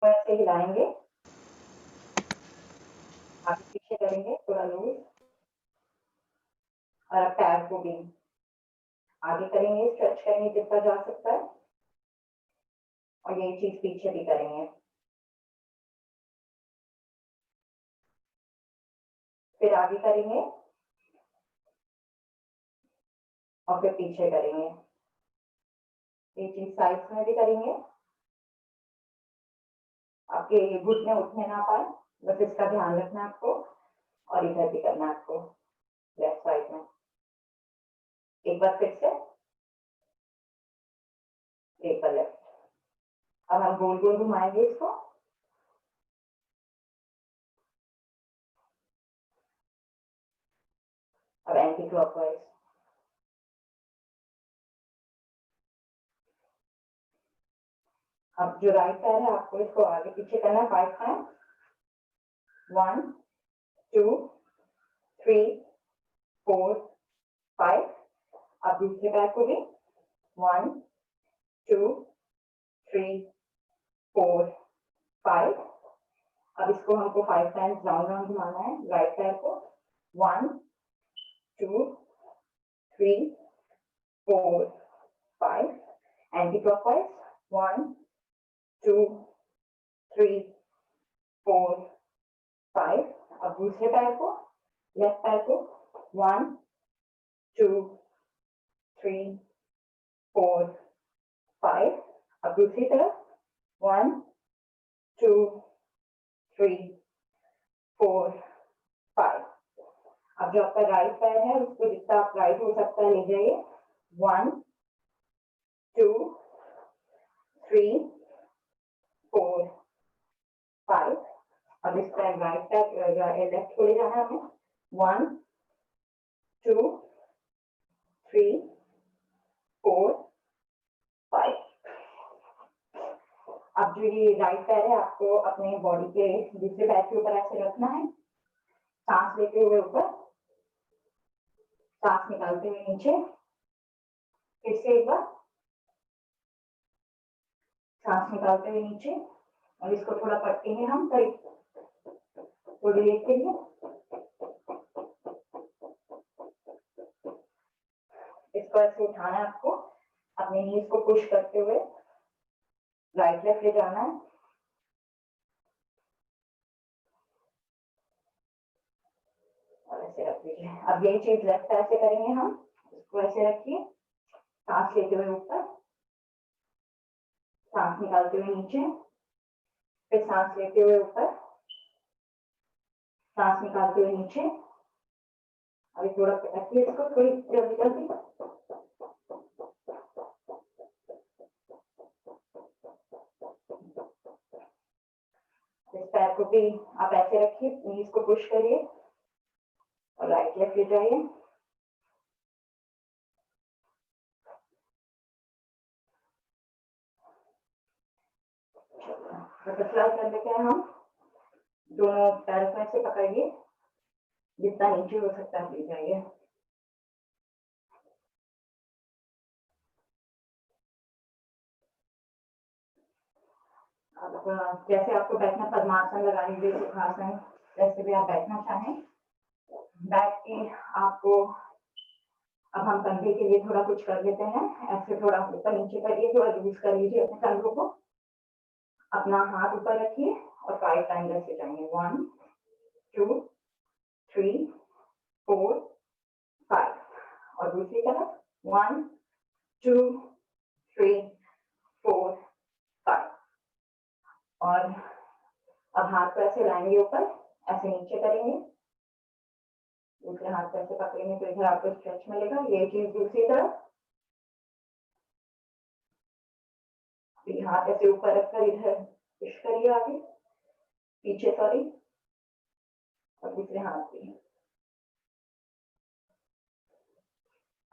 ऐसे हिलाएंगे, आगे पीछे करेंगे, थोड़ा लूज, और पैर को भी आगे करेंगे, स्ट्रेच करेंगे जितना जा सकता है, और यही चीज पीछे भी करेंगे। फिर आगे करेंगे और फिर पीछे करेंगे। ये चीज साइड्स में भी करेंगे, आपके घुटने उठने ना पाए, बस इसका ध्यान रखना है आपको। और इधर भी करना है आपको, लेफ्ट साइड में। एक बार फिर से, एक बार लेफ्ट। अब हम गोल गोल घुमाएंगे इसको, अब एंटी क्लॉकवाइज। अब जो राइट पैर है आपको इसको आगे पीछे करना है 5 टाइम। 1 2 3 4 5। अब दूसरे पैर को भी 1 2 3 4 5। अब इसको हमको 5 टाइम्स राउंड राउंड घुमाना है राइट पैर को। 1 2 3 4 5। Anti clockwise. 1 2 3 4 5। अब दूसरे पैर को, लेफ्ट पैर को 1 2 3 4 5। अब दूसरी तरफ 1 2 3 4 5। अब जो आपका राइट पैर है उसको जितना आप राइट हो सकता है ले जाइए। 1 2 3 4 5। अब इस पैर राइट पैर लेफ्ट को ले जाना है हमें। 1 2 3 4 5। अब जो ये राइट पैर है आपको अपने बॉडी के दूसरे पैर के ऊपर ऐसे रखना है, सांस लेते हुए ऊपर, सांस निकालते हुए नीचे। फिर से एक बार सांस निकालते हुए नीचे, और इसको थोड़ा पटकेंगे हम करीब थोड़ी देर के लिए। इसको ऐसे उठाना है आपको, अपने नीज को पुश करते हुए राइट लेफ्ट ले जाना है। और ऐसे रख दीजिए। अब यही चीज लेफ्ट पैर से करेंगे हम। इसको ऐसे रखिए, सांस लेते हुए ऊपर, सांस निकालते हुए नीचे, फिर सांस लेते हुए ऊपर, सांस निकालते हुए नीचे। अभी थोड़ा रखिए इसको, थोड़ी जल्दी जल्दी। इस पैर को भी आप ऐसे रखिए, नीज को पुश करिए और राइट लेफ्ट ले जाइए। बटरफ्लाई कर लेते हैं हम। दोनों पैर को ऐसे पकड़िए, जितना नीचे हो सकता है ले जाइए। अब जैसे आपको बैठना, पद्मासन लगाने के लिए, सुखासन, जैसे भी आप बैठना चाहें बैठ के आपको। अब हम कंधे के लिए थोड़ा कुछ कर लेते हैं, ऐसे थोड़ा ऊपर नीचे करिए, थोड़ा लूज कर लीजिए अपने कंधों को। अपना हाथ ऊपर रखिए और 5 टाइम ऐसे जाएंगे। 1 2 3 4 5। और दूसरी तरफ 1 2 3 4 5। और अब हाथ को ऐसे लाएंगे ऊपर, ऐसे नीचे करेंगे, दूसरे हाथ को ऐसे पकड़ेंगे तो इधर आपको स्ट्रेच मिलेगा। ये चीज दूसरी तरफ, हाथ ऐसे ऊपर रखकर इधर पुश करिए आगे पीछे, सॉरी, और दूसरे हाथ पे।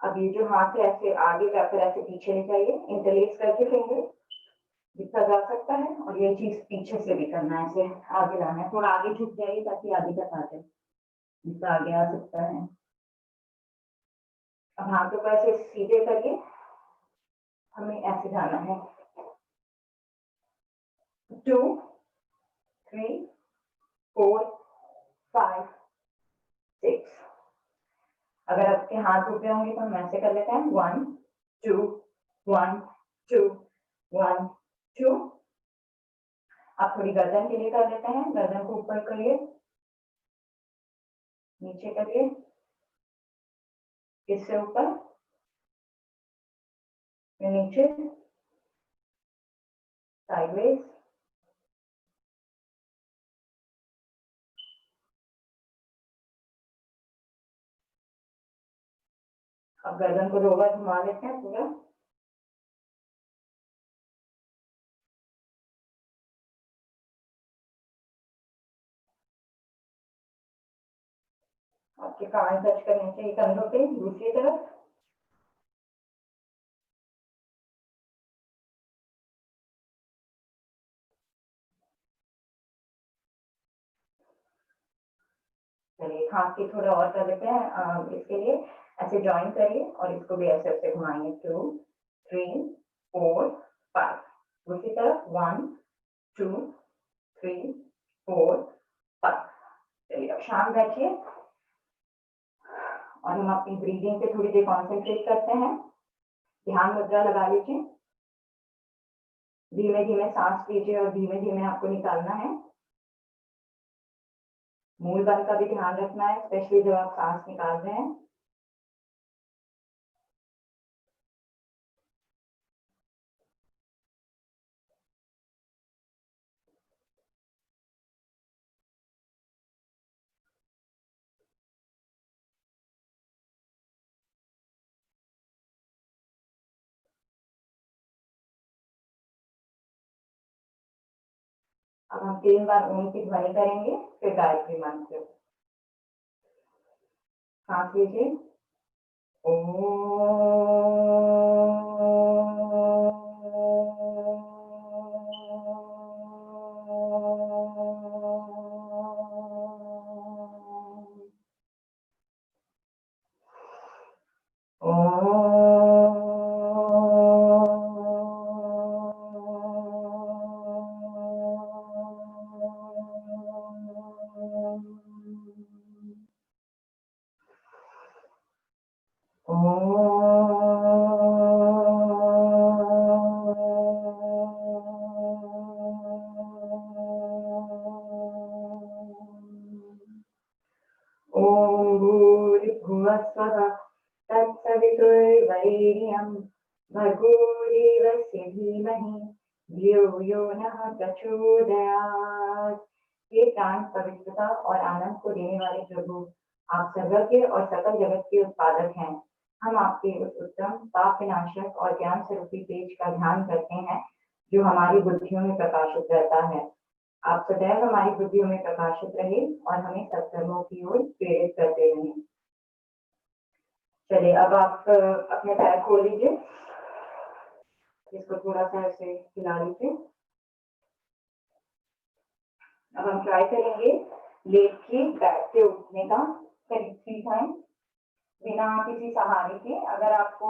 अब ये जो हाथ है ऐसे आगे जाकर ऐसे पीछे ले जाइए, इंटरलेस करके फिंगर जितना जा सकता है। और ये चीज पीछे से भी करना है, ऐसे आगे लाना है, थोड़ा आगे झुक जाइए ताकि आगे तक आ जाए, जितना आगे आ सकता है। अब हाथों को ऐसे सीधे करके हमें ऐसे जाना है। 2 3 4 5 6। अगर आपके हाथ रुक गए होंगे तो हम ऐसे कर लेते हैं 1 2 1 2 1 2। आप थोड़ी गर्दन के लिए कर लेते हैं, गर्दन को ऊपर करिए, नीचे करिए, इससे ऊपर, फिर नीचे, साइडवेज। अब गर्दन को 2 बार घुमा लेते हैं पूरा। आपके कान टच करने चाहिए कंधों पे। दूसरी तरफ चलिए, हाथ की थोड़ा और कर लेते हैं। इसके लिए ऐसे जॉइन करिए और इसको भी ऐसे ऐसे घुमाएंगे 2 3 4 5। दूसरी तरफ 1 2 3 4 5। चलिए, अब शांत बैठिए और हम अपनी ब्रीदिंग पे थोड़ी देर कॉन्सेंट्रेट करते हैं। ध्यान मुद्रा लगा लीजिए, धीमे धीमे सांस लीजिए और धीमे धीमे आपको निकालना है। मूल बल का भी ध्यान रखना है, स्पेशली जब आप सांस निकाल रहे हैं। अब हम 3 बार ओम की ध्वनि करेंगे, फिर गायत्री मंत्र। सांस लीजिए, भूर्भुवस्वः तत्सवितुर्वरेण्यं भर्गो देवस्य धीमहि धियो यो नः प्रचोदयात्। ये प्राण पवित्रता और आनंद को देने वाले प्रभु, आप सर्वज्ञ और सकल जगत के उत्पादक हैं। हम आपके उस उत्तम पाप विनाशक और ज्ञान स्वरूपी तेज का ध्यान करते हैं जो हमारी बुद्धियों में प्रकाशित रहता है। आप सदैव हमारी बुद्धियों में प्रकाशित रहे और हमें सत्कर्मों की ओर प्रेरित करते रहें। चलिए, अब आप अपने पैर खोल लीजिए, इसको थोड़ा सा ऐसे हिला लीजिए। अब हम ट्राई करेंगे लेट के बैठ के उठने का करीब 3 टाइम बिना किसी सहारे के। अगर आपको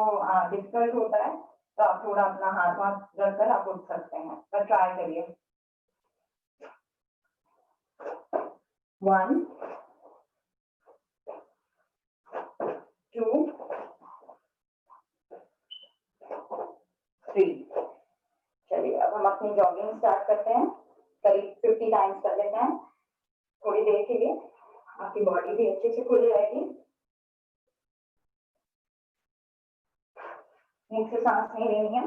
डिफिकल्ट होता है तो आप थोड़ा अपना हाथ रखकर आप उठ सकते हैं, पर ट्राई करिए। 1 2 3। चलिए, अब हम अपनी जॉगिंग स्टार्ट करते हैं, करीब 50 टाइम्स कर लेते हैं। थोड़ी देर के लिए आपकी बॉडी भी अच्छे से खुल जाएगी। मुंह से सांस नहीं लेनी है।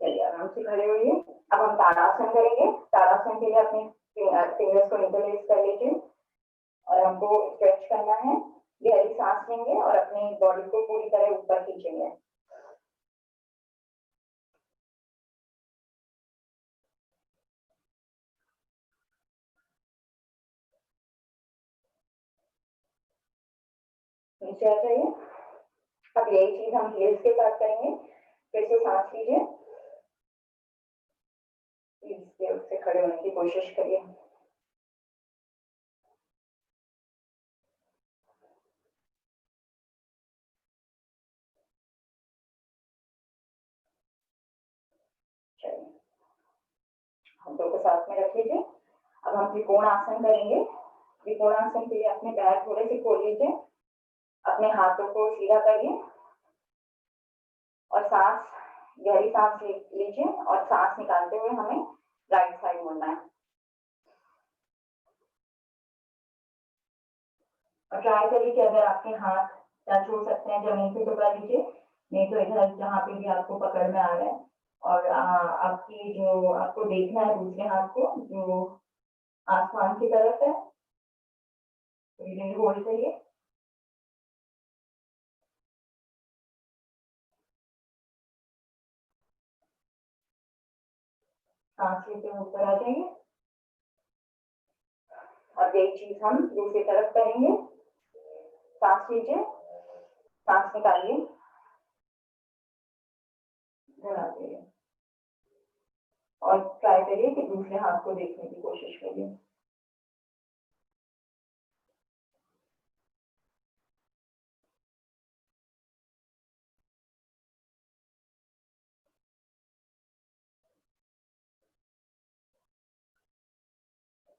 चलिए, आराम से खड़े होइए। अब हम ताड़ासन करेंगे। ताड़ासन के लिए अपने फिंगर्स को इंटरलेस कर लीजिए और हमको स्ट्रेच करना है। गहरी सांस लेंगे और अपनी बॉडी को पूरी तरह ऊपर खींचेंगे। नीचे आ जाइए। अब यही चीज हम हील्स के साथ करेंगे। फिर से सांस लीजिए, इसके उससे खड़े होने की कोशिश करिए। हाथों को साथ में रख लीजिए। अब हम त्रिकोण आसन करेंगे। त्रिकोण आसन के लिए अपने पैर थोड़े से खोल लीजिए, अपने हाथों को सीधा करिए और सांस, गहरी सांस लीजिए और सांस निकालते हुए हमें राइट साइड मुड़ना है। और ट्राई करिए कि अगर आपके हाथ टच हो सकते हैं जमीन से तो कर लीजिए, नहीं तो इधर जहाँ पे भी आपको पकड़ में आ रहा है और आपकी जो आपको देखना है दूसरे हाथ को जो आसमान की तरफ है, होल्ड करिए। सांस लेते हुए ऊपर आ जाइए। और यही चीज हम दूसरी तरफ करेंगे। सांस लीजिए, सांस निकालिए, इधर आ जाइए और ट्राई करिए कि दूसरे हाथ को देखने की कोशिश करिए।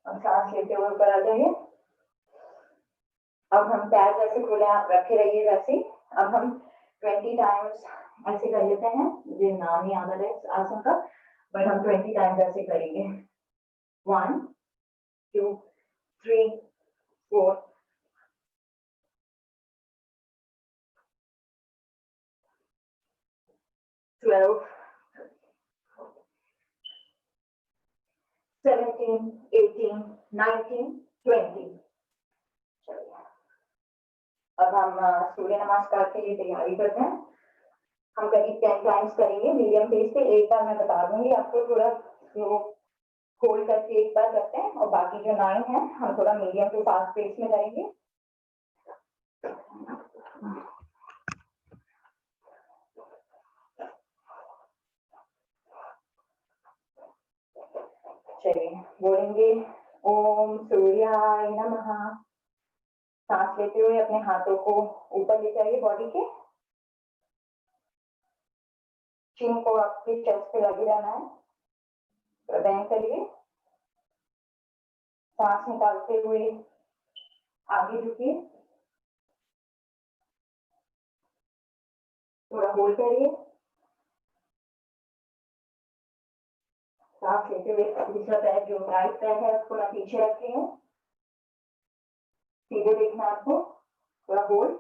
अब सांस लेते हुए ऊपर आ जाइए। अब हम पैर जैसे खोले आप रखे रहिए वैसे। अब हम 20 टाइम्स ऐसे कर लेते हैं, मुझे नाम नहीं याद है आसन का, बट हम 20 टाइम्स ऐसे करेंगे। 1 2 3 4 12 17 18 19 20। अब हम सूर्य नमस्कार के लिए तैयारी करते हैं। हम करीब 10 टाइम्स करेंगे मीडियम पेस पे। एक बार मैं बता दूंगी आपको, थोड़ा स्लो होल्ड करके एक बार करते हैं और बाकी जो 9 है हम थोड़ा मीडियम टू फास्ट पेस में करेंगे। चलिए बोलेंगे ओम सूर्याय नमः। सांस लेते हुए अपने हाथों को ऊपर ले जाइए बॉडी के, चिन को आपके चेस्ट पे लगे रहना है। बैंक करिए, सांस निकालते हुए आगे झुकिए, थोड़ा होल्ड करिए। सांस लेते हुए दूसरा पैर जो राइट पैर है उसको मैं पीछे रख रही हूँ, सीधे देखना आपको, थोड़ा होल्ड।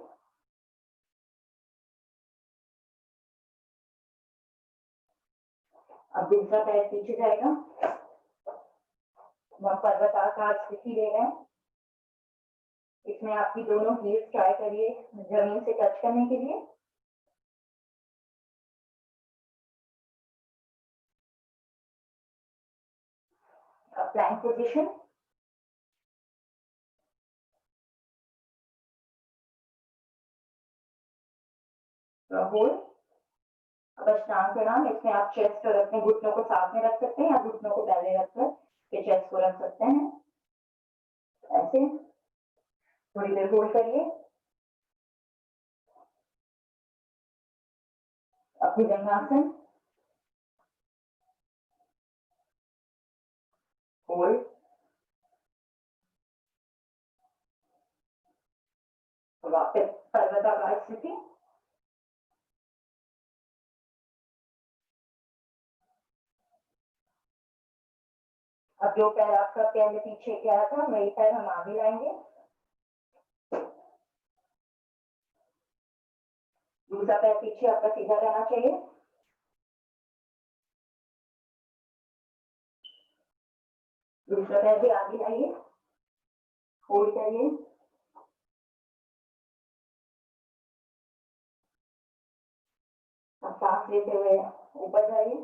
अब दूसरा पैर पीछे जाएगा, वह पर्वताकार स्थिति ले रहे हैं। इसमें आपकी दोनों हील्स ट्राई करिए जमीन से टच करने के लिए। Plank position, hold. अब अष्टांग प्रणाम, इसमें आप चेस्ट और अपने घुटनों को साथ में रख सकते हैं या घुटनों को पहले रखकर फिर चेस्ट को रख सकते हैं। ऐसे थोड़ी देर होल्ड करिए। अपनी भुजंगासन, होल्ड। वापस पर्वताकार स्थिति। अब जो पैर आपका पहले पीछे गया था वही पैर हम आगे लाएंगे। दूसरा पैर पीछे आपका सीधा रहना चाहिए। दूसरा पैर भी आगे लाइए, होल्ड करिए। अब सांस लेते हुए ऊपर जाइए।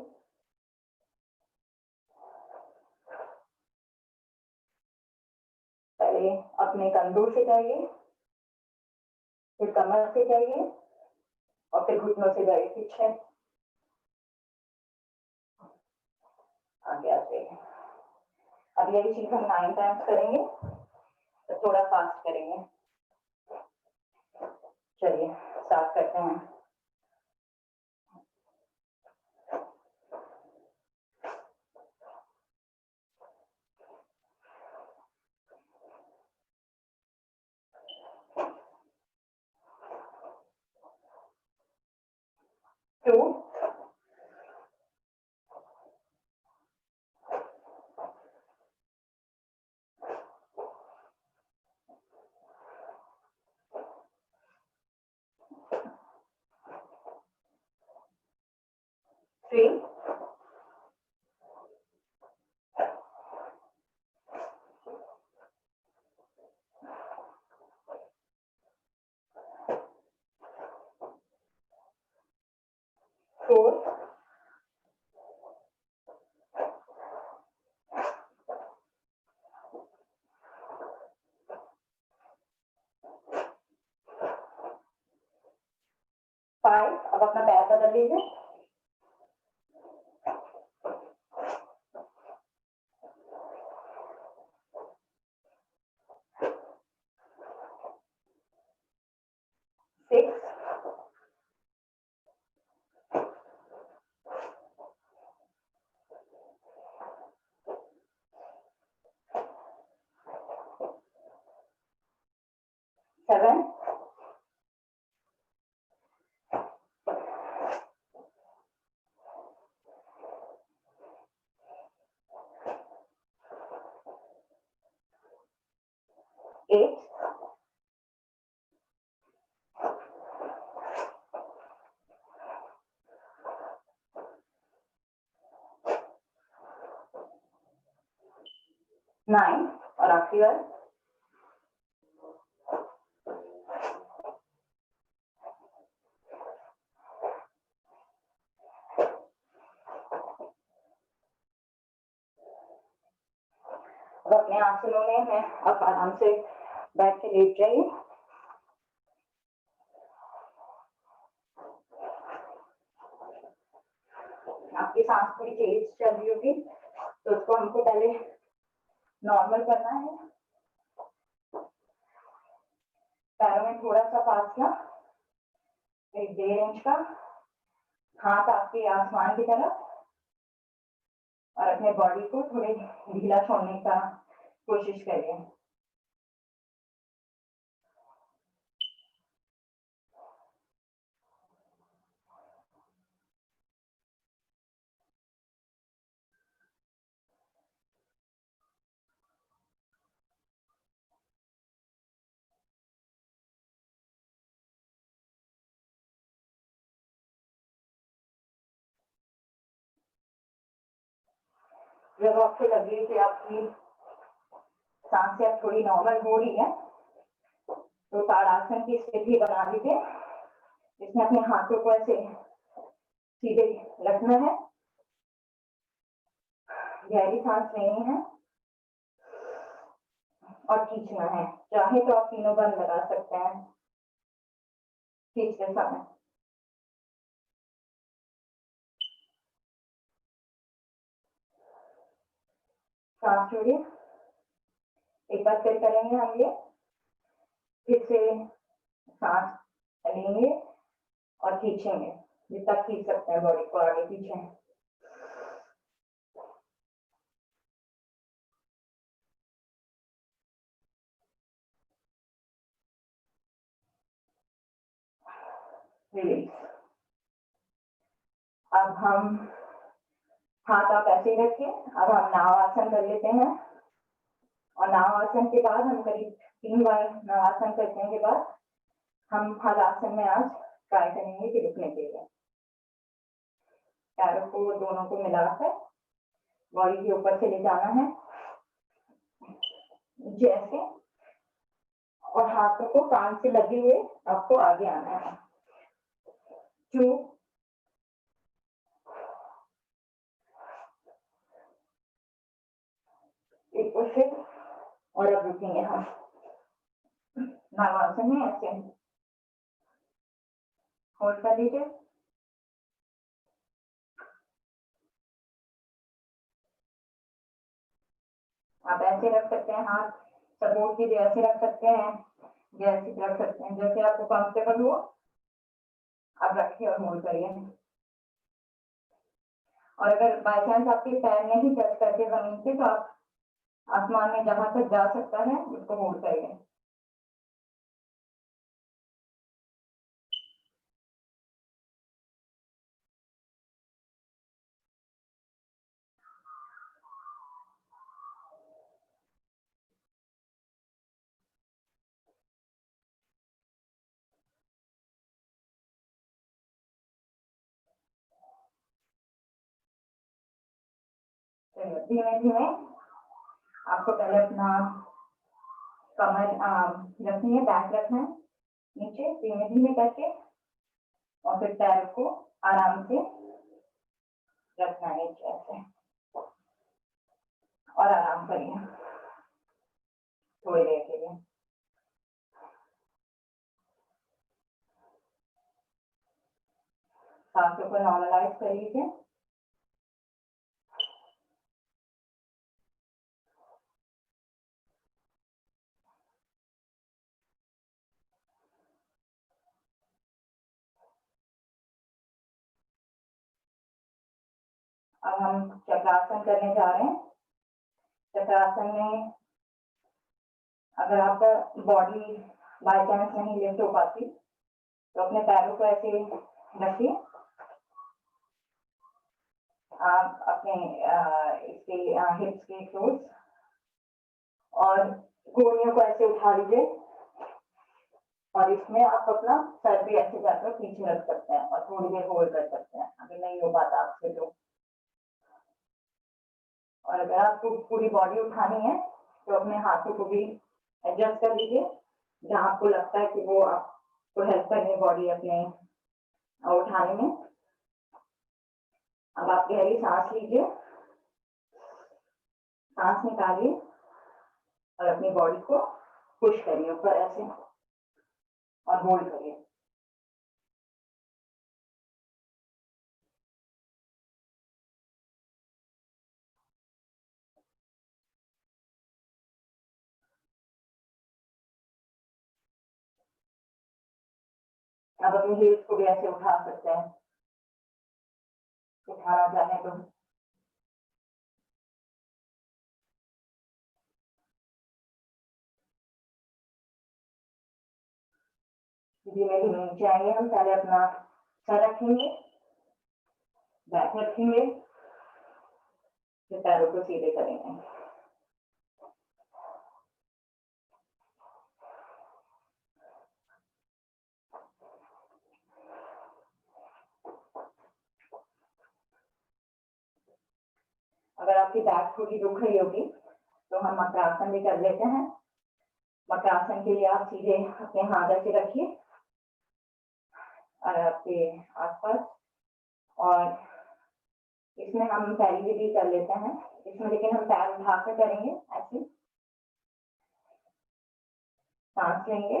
पहले अपने कंधों से जाइए, फिर कमर से जाइए और फिर घुटनों से जाइए पीछे, आगे आते हैं। अब यही चीज हम 9 टाइम्स करेंगे, तो थोड़ा फास्ट करेंगे। चलिए स्टार्ट करते हैं। 2, 3, 4, 5। अब अपना पैर बदल लीजिए। 6, 7, 8, 9 और आखिरी बार। 'अब अपने आसनों में है, आप आराम से बैठ के लेट जाइए। आपकी सांस थोड़ी तेज चल रही होगी, तो उसको हमको पहले नॉर्मल करना है। पैरों में थोड़ा सा फासला, 1-1.5 इंच का, हाथ आपके आसमान की तरफ, और अपने बॉडी को थोड़े ढीला छोड़ने का कोशिश करिए। जब आपको लगे कि आपकी सांसें अब थोड़ी नॉर्मल हो रही है, तो ताड़ासन की स्थिति बना लीजिए। इसमें अपने हाथों को ऐसे सीधे रखना है, गहरी सांस लेनी है और खींचना है। चाहे तो आप तीनों बंद लगा सकते हैं खींचते समय। सांस छोड़िए। एक बार फिर करेंगे हम ये, फिर से सांस लेंगे और खींचेंगे, जितना खींच सकते हैं बॉडी को आगे पीछे। रिलीज। अब हम हाथ आप ऐसे ही रखिए। अब हम नाव आसन कर लेते हैं, और नाव आसन के बाद हम करीब 3 बार नाव आसन करने के बाद हम हलासन में आज ट्राई करेंगे कि रुकने के लिए। पैरों को दोनों को मिलाकर बॉडी के ऊपर से ले जाना है जैसे, और हाथों को कान से लगे हुए आपको आगे आना है। 2, 1 क्वेश्चन, और अब रुकेंगे हम नावासन में ऐसे। होल्ड कर लीजिए। आप ऐसे रख सकते हैं, हाथ सपोर्ट की ऐसे रख सकते हैं, जैसे रख सकते हैं, जैसे आपको कंफर्टेबल हो आप रखिए और होल्ड करिए। और अगर बाय चांस आपके पैर नहीं टच करते जमीन से तो आप आसमान में जहां तक जा सकता है उसको होल्ड करिए। धीमे धीमे आपको पहले अपना कमर रखनी है, बैक रखना है नीचे धीमे धीमे करके, और फिर पैर को आराम से रखना है नीचे ऐसे, और आराम करिए थोड़ी देर के लिए। सांसों को नॉर्मलाइज कर लीजिए। अब हम चक्रासन करने जा रहे हैं। चक्रासन में अगर आपका बॉडी बाय चांस नहीं लिफ्ट हो पाती तो अपने पैरों को ऐसे रखिए, आप अपने इसके हिप्स के क्लोज, और कोहनियों को ऐसे उठा लीजिए, और इसमें आप अपना सर भी ऐसे जाकर पीछे रख सकते हैं और थोड़ी देर होल्ड कर सकते हैं अगर नहीं हो पाता आपसे तो। और अगर आपको पूरी बॉडी उठानी है तो अपने हाथों को भी एडजस्ट कर लीजिए जहाँ आपको लगता है कि वो आपको हेल्प करने बॉडी अपने उठाने में। अब आप गहरी सांस लीजिए, सांस निकालिए और अपनी बॉडी को पुश करिए ऊपर ऐसे और होल्ड करिए। अब अपनी हील्स को भी ऐसे उठा सकते हैं, उठाना चाहे तो। धीमे धीमे नीचे आएंगे हम, पहले अपना सर रखेंगे, बैक रखेंगे, फिर पैरों को सीधे करेंगे। अगर आपकी बैक थोड़ी दुख रही होगी तो हम मकरासन भी कर लेते हैं। मकरासन के लिए आप सीधे अपने हाथ ऐसे रखिए और आपके आसपास, और इसमें हम पैरी विधि कर लेते हैं इसमें, लेकिन हम पैर उठाकर करेंगे ऐसे, सांस लेंगे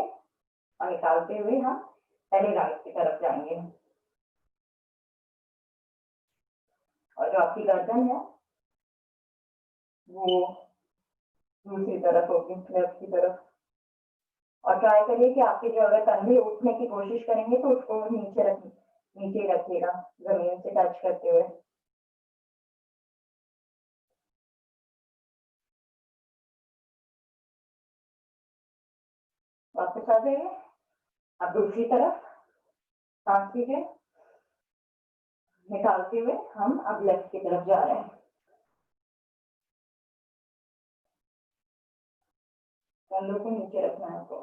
और निकालते हुए हम पहले राइट की तरफ जाएंगे, और जो आपकी गर्दन है वो दूसरी तरफ होगी, लेफ्ट की तरफ। और ट्राई करिए कि आपके जो अगर कंधे उठने की कोशिश करेंगे तो उसको नीचे रखिएगा जमीन से टच करते हुए। वापस आ जाइए, अब दूसरी तरफ सांस लीजिए, निकालते हुए हम अब लेफ्ट की तरफ जा रहे हैं। कंधों को नीचे रखना है आपको।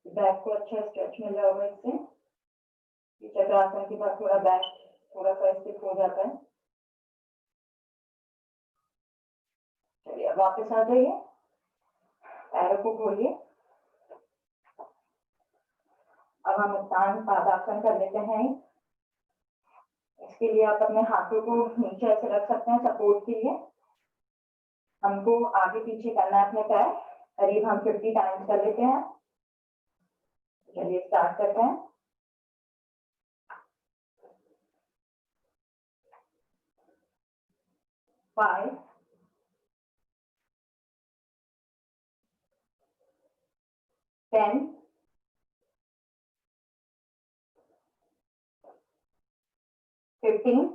बैक को अच्छा स्ट्रेच मिल जाएगा इससे। चक्रासन के बाद थोड़ा बैक थोड़ा सा स्टिफ हो जाता है। चलिए अब वापस आ जाइए, पैरों को खोलिए। अब हम उत्तान पादासन कर लेते हैं। इसके लिए आप अपने हाथों को नीचे ऐसे रख सकते हैं सपोर्ट के लिए। हमको आगे पीछे करना है अपने पैर, करीब हम 50 टाइम्स कर लेते हैं। चलिए स्टार्ट करते हैं। 5 10 15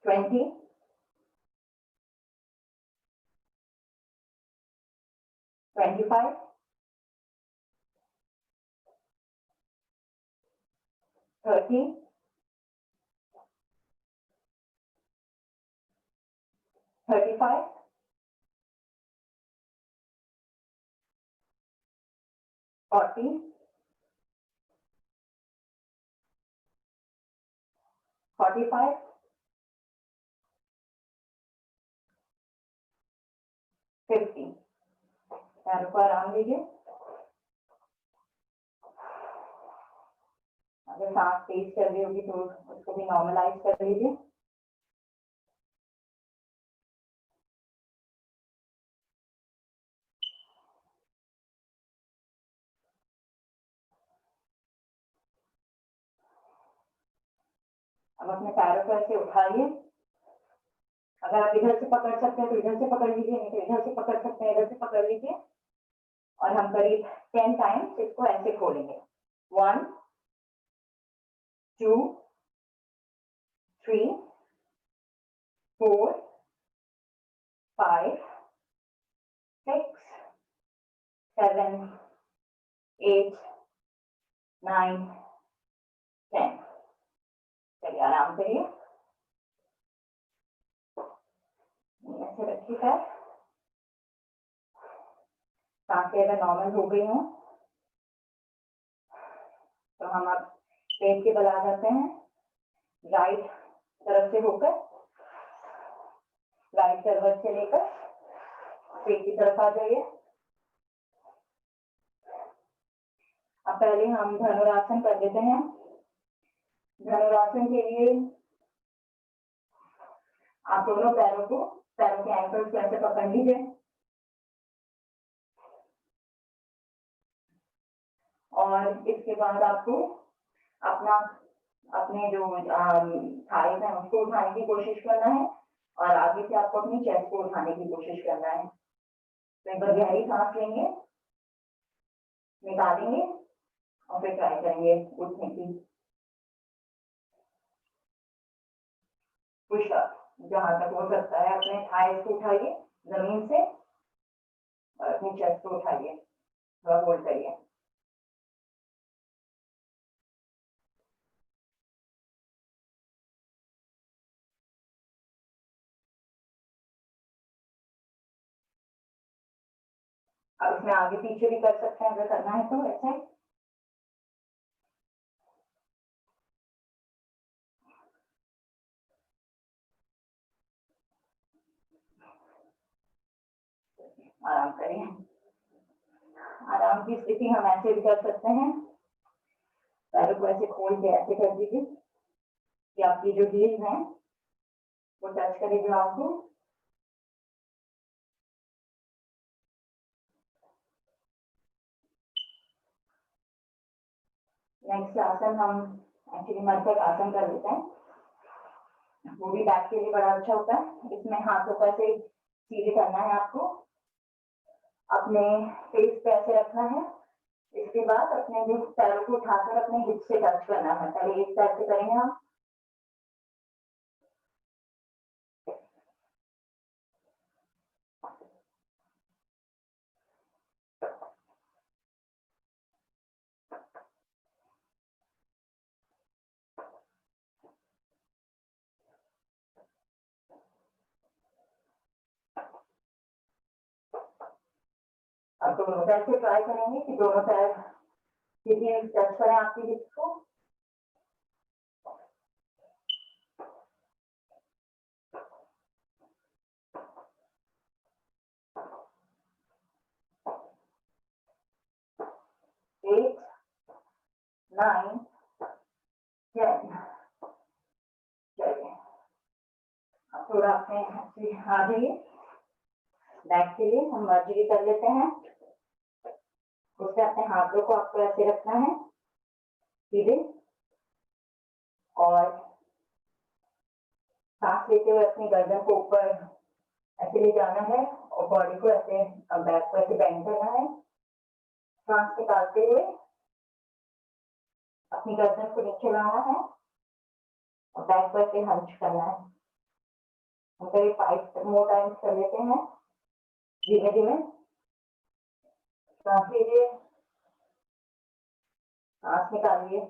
20 25 30 35 40 45 50। पैरों को आराम दीजिए। अगर सांस तेज चल रही होगी तो उसको भी नॉर्मलाइज कर लीजिए। अब अपने पैरों को ऐसे उठाइए। अगर आप इधर से पकड़ सकते हैं तो इधर से पकड़ लीजिए, नहीं तो इधर से पकड़ सकते हैं, इधर से पकड़ लीजिए। और हम करीब 10 टाइम्स इसको ऐसे खोलेंगे। 1 2 3 4 5 6 7 8 9 10। चलिए आराम करिए, ऐसे रखिए पैर। सांसें अगर नॉर्मल हो गई हो तो हम अब पेट के बल आ जाते हैं। राइट तरफ से होकर, राइट सर्वस से लेकर पेट की तरफ आ जाइए। अब पहले हम धनुरासन कर देते हैं। धनुरासन के लिए आप दोनों पैरों के एंकल्स को ऐसे पकड़ लीजिए और इसके बाद आपको अपने जो थाइस है उसको उठाने की कोशिश करना है और आगे से आपको अपनी चेस्ट को उठाने की कोशिश करना है। तो एक बार गहरी सांस लेंगे, निकालेंगे और फिर ट्राई करेंगे उठने की। पुश अप जहां तक हो सकता है अपने थाइस को उठाइए जमीन से और अपनी चेस्ट को उठाइए, थोड़ा होल्ड करिए। अब इसमें आगे पीछे भी कर सकते हैं अगर करना है तो ऐसे। आराम करिए। आराम की स्थिति हम ऐसे भी कर सकते हैं, पैरों को ऐसे खोल के ऐसे कर दीजिए कि आपकी जो हील्स हैं वो टच करे ग्राउंड को। नेक्स्ट आसन हम एक्चुअली मरकट आसन कर लेते हैं। वो भी बैक के लिए बड़ा अच्छा होता है। इसमें हाथों को ऐसे सीधे करना है आपको, अपने फेस पे ऐसे रखना है। इसके बाद अपने जो पैरों को उठाकर अपने हिप से टच करना है। पहले एक पैर से करेंगे हम, अब दोनों पैर से ट्राई करेंगे कि दोनों पैर सीधे टच करें आपकी हिप्स को। एक 9, 10. चलिए अब थोड़ा अपने आ जाइए, बैक के लिए हम मर्जरी कर लेते हैं। उससे अपने हाथों को आपको ऐसे रखना है सीधे, और सांस लेते हुए अपनी गर्दन को ऊपर ऐसे ले जाना है और बॉडी को ऐसे बैक को ऐसे बेंड करना है। सांस निकालते हुए अपनी गर्दन को नीचे लाना है और बैक को ऐसे हंच करना है। हम करीब 5 मोर टाइम्स कर लेते हैं। धीमे धीमे सांस लीजिए, सांस निकालिए।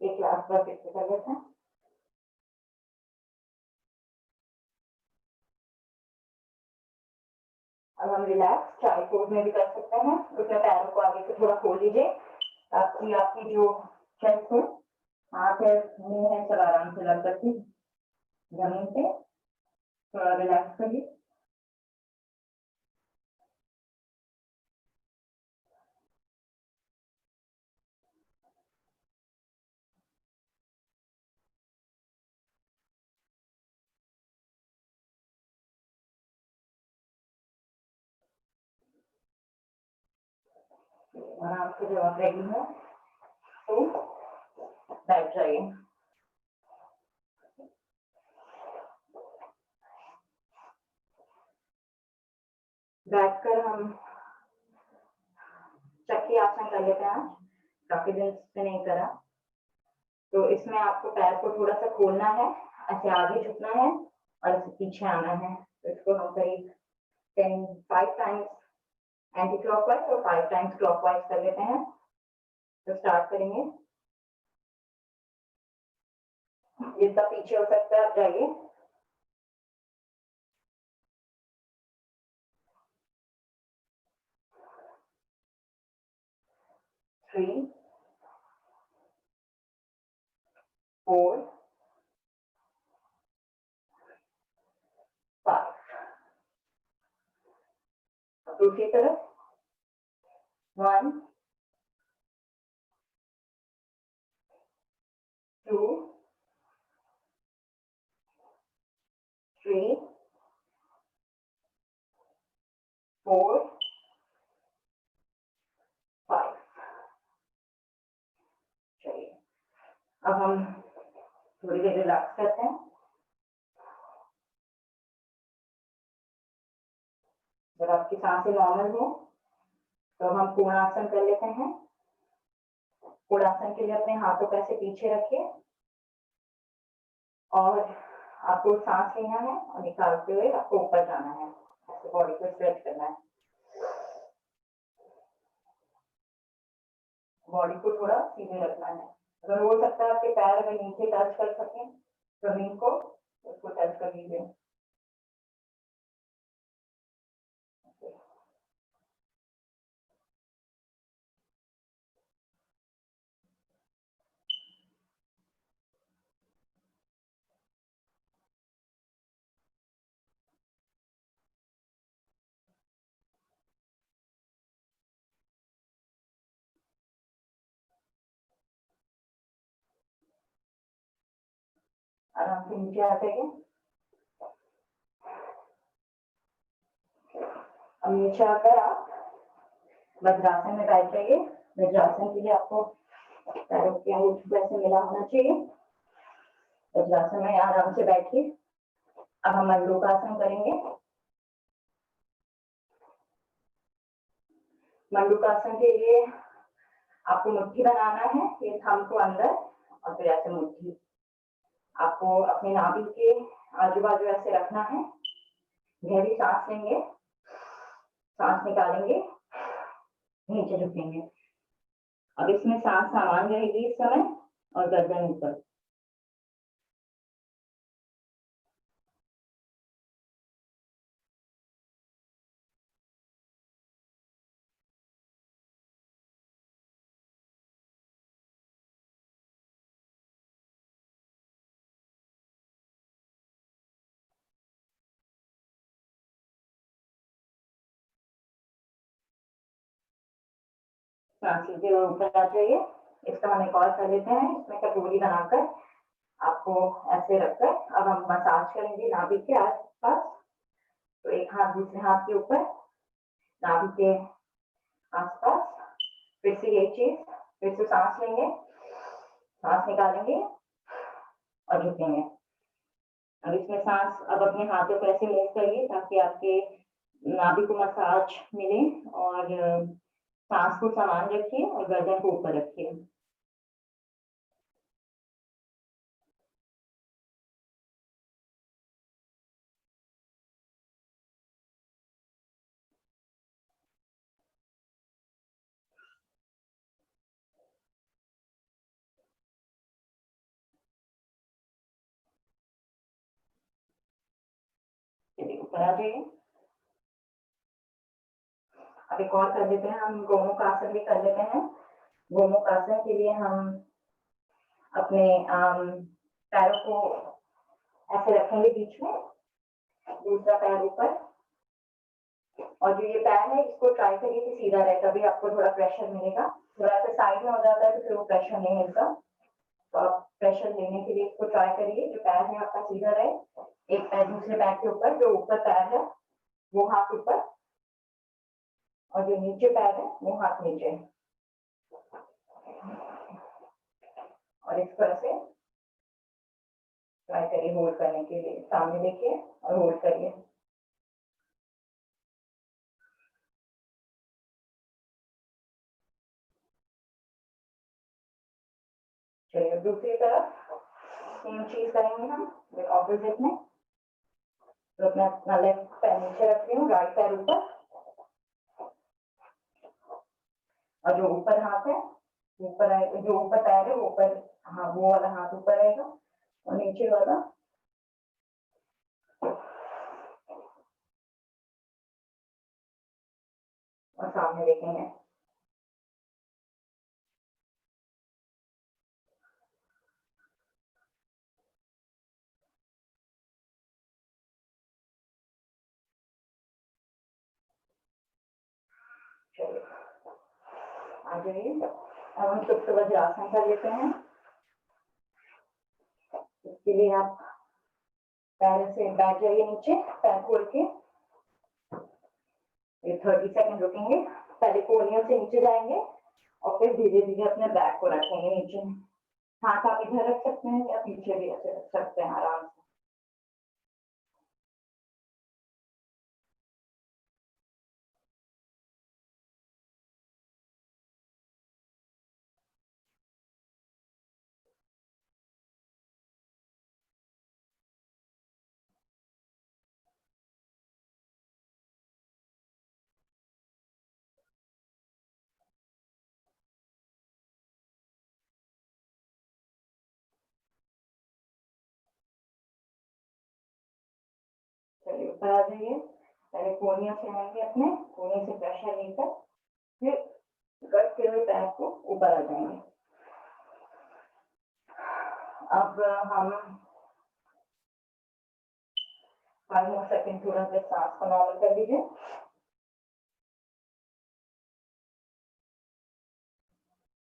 एक लास्ट बार फिर से कर लेते हैं। अब हम रिलैक्स चाय पोज में भी कर सकते हैं। उसमें पैरों को आगे से थोड़ा खोल लीजिए ताकि आपकी जो चेस्ट है, हाथ है, मुंह है, सब आराम से लग सकती जमीन पे। थोड़ा रिलैक्स करिए। आराम से जब आप रेडी हो तो बैठ जाइए। बैठकर हम चक्की आसन कर लेते हैं। काफी दिन से नहीं करा, तो इसमें आपको पैर को थोड़ा सा खोलना है, ऐसे आगे झुकना है और ऐसे पीछे आना है। तो इसको हम करीब 5 टाइम्स एंटी क्लॉकवाइज और 5 टाइम्स क्लॉकवाइज कर लेते हैं। तो स्टार्ट करेंगे। जितना पीछे हो सकता है आप जाइए। 3, 4, 5। दूसरी तरफ 1, 2, 3, 4, 5। चलिए अब हम थोड़ी देर रिलैक्स करते हैं। जब आपकी सांसें नॉर्मल हो तो हम पूर्णासन कर लेते हैं। पूर्णासन के लिए अपने हाथों को ऐसे पीछे रखिए और आपको सांस लेना है और निकालते हुए आपको ऊपर जाना है। ऐसे बॉडी को स्ट्रेच करना है। बॉडी को थोड़ा सीधे रखना है। अगर हो सकता है आपके पैर अगर नीचे टच कर सकें जमीन को, उसको टच कर लीजिए। आराम से नीचे आ जाइए। अब नीचे आकर आप वज्रासन में बैठ जाइए। वज्रासन के लिए आपको पैरों के अंगूठे ऐसे मिला होना चाहिए। वज्रासन में आराम से बैठिए। अब हम मंडूकासन करेंगे। मंडूकासन के लिए आपको मुट्ठी बनाना है, ये थंब को अंदर और फिर ऐसे मुट्ठी आपको अपने नाभि के आजू बाजू ऐसे रखना है। गहरी सांस लेंगे, सांस निकालेंगे, नीचे झुकेंगे। अब इसमें सांस सामान रहेगी इस समय और गर्दन ऊपर। सांस लीजिए और ऊपर आ जाइए। इसका हम एक और कर लेते हैं, इसमें कटोरी बनाकर आपको ऐसे रखकर अब हम मसाज करेंगे नाभि के आसपास। तो एक हाथ दूसरे हाथ के ऊपर, नाभि के आसपास, फिर से यही चीज, फिर से सांस लेंगे, सांस निकालेंगे और झुकेंगे। अब इसमें सांस, अब अपने हाथों को ऐसे मूव करिए ताकि आपके नाभि को मसाज मिले और सांस को समान रखिए और गर्दन को ऊपर रखिए। चलिए ऊपर आ जाइए। अब एक और कर लेते हैं, हम गोमुख आसन भी कर लेते हैं। गोमुख आसन के लिए हम अपने पैरों को ऐसे रखेंगे बीच में, दूसरा पैर ऊपर, और जो ये पैर है इसको ट्राई करिए कि सीधा रहे, तभी आपको थोड़ा प्रेशर मिलेगा। थोड़ा सा साइड में हो जाता है तो फिर वो प्रेशर नहीं मिलता। तो आप प्रेशर लेने के लिए इसको ट्राई करिए, जो पैर है आपका सीधा रहे। एक पैर दूसरे पैर के ऊपर, जो ऊपर पैर है वो हाथ ऊपर, और जो नीचे पैर है वो हाथ नीचे, और इस तरह से ट्राई करिए होल्ड करने के लिए। सामने देखिए और होल्ड करिए। चलिए दूसरी तरफ सेम चीज करेंगे हम, ऑपोजिट में। तो अपना लेफ्ट पैर नीचे रख रही हूँ, राइट पैर ऊपर, और जो ऊपर हाथ है ऊपर आएगा, जो ऊपर पैर है वो ऊपर, हाँ वो वाला हाथ ऊपर आएगा, और नीचे वाला और सामने देखेंगे। चलिए आ जाइए। अब हम सुप्त वज्रासन कर लेते हैं। इसके लिए आप पैर से बैठ जाइए नीचे, पैर खोल के 30 सेकंड रुकेंगे। पहले कोहनियों से नीचे जाएंगे और फिर धीरे धीरे अपने बैक को रखेंगे नीचे। हाथ आप इधर रख सकते हैं या पीछे भी ऐसे रख सकते हैं आराम से। चलिए ऊपर आ जाइए। पहले कोहनियों से आएंगे, अपने कोहनी से प्रेशर लेकर फिर करते हुए पैर को ऊपर आ जाएंगे। अब हम 5 more सेकंड थोड़ा सा सांस को नॉर्मल कर लीजिए।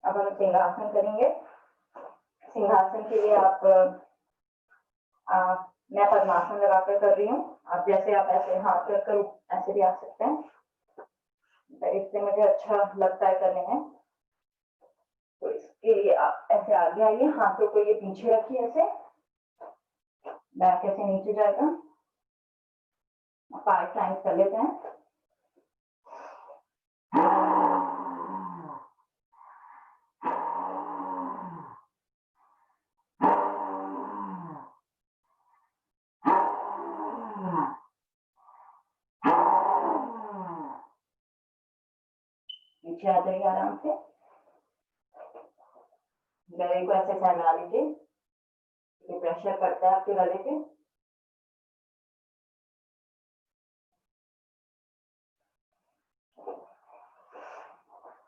अब हम सिंहासन करेंगे। सिंहासन के लिए मैं पद्मासन लगाकर कर रही हूँ। आप जैसे आप ऐसे हाथ रखकर ऐसे भी आ सकते हैं, इससे मुझे अच्छा लगता है करने में। तो इसके लिए आप ऐसे आगे आइए, हाथों को ये पीछे रखिए, ऐसे बैक ऐसे नीचे जाएगा। 5 टाइम्स कर लेते हैं। नीचे आ जाइए आराम से। गले को ऐसे फैला लीजिए, ये प्रेशर पड़ता है आपके गले पे।